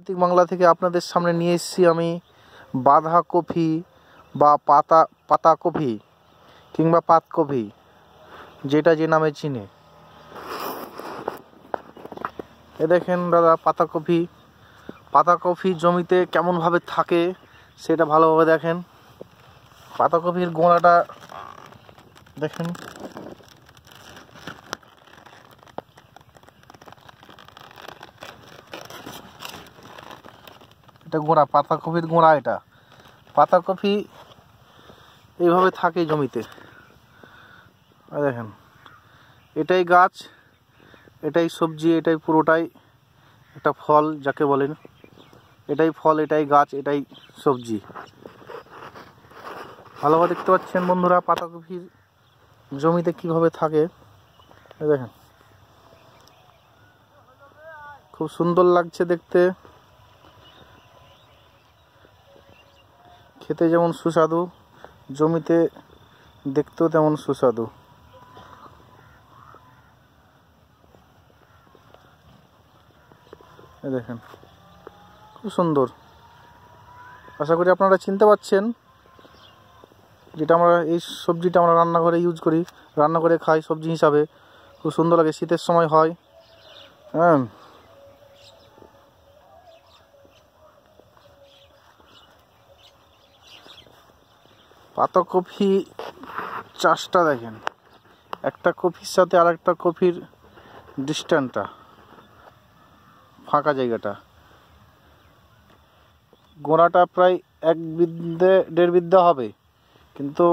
প্রাকৃতিক বাংলা থেকে আপনাদের সামনে নিয়ে এসেছি আমি বাঁধাকপি বা পাতাকপি কিংবা পাতকপি, যেটা যে নামে চিনে। এ দেখেন দাদা, পাতাকপি জমিতে কেমনভাবে থাকে সেটা ভালোভাবে দেখেন। পাতাকপির গোড়াটা দেখেন, এটা গোড়া, পাতাকপির গোড়া। এটা পাতাকপি এইভাবে থাকে জমিতে। দেখেন, এটাই গাছ, এটাই সবজি, এটাই পুরোটাই একটা ফল যাকে বলেন। এটাই ফল, এটাই গাছ, এটাই সবজি। ভালোভাবে দেখতে পাচ্ছেন বন্ধুরা পাতাকপির জমিতে কিভাবে থাকে। দেখেন, খুব সুন্দর লাগছে দেখতে, খেতে যেমন সুস্বাদু, জমিতে দেখতেও তেমন সুস্বাদু। দেখেন, খুব সুন্দর। আশা করি আপনারা চিনতে পারছেন, যেটা আমরা এই সবজিটা আমরা রান্নাঘরে ইউজ করি, রান্না করে খাই সবজি হিসাবে। খুব সুন্দর লাগে, শীতের সময় হয়। হ্যাঁ, পাতাকপি চাষটা দেখেন, একটা কপির সাথে আর একটা কপির ডিস্টেন্সটা, ফাঁকা জায়গাটা, গোড়াটা প্রায় 1-1.5 বিঘা হবে, কিন্তু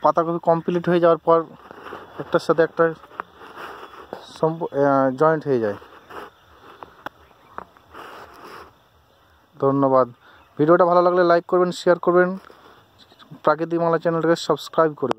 পাতাকপি কমপ্লিট হয়ে যাওয়ার পর একটার সাথে একটা জয়েন্ট হয়ে যায়। ধন্যবাদ। ভিডিওটা ভালো লাগলে লাইক করবেন, শেয়ার করবেন, প্রাকৃতিক বাংলা চ্যানেলটাকে সাবস্ক্রাইব করবেন।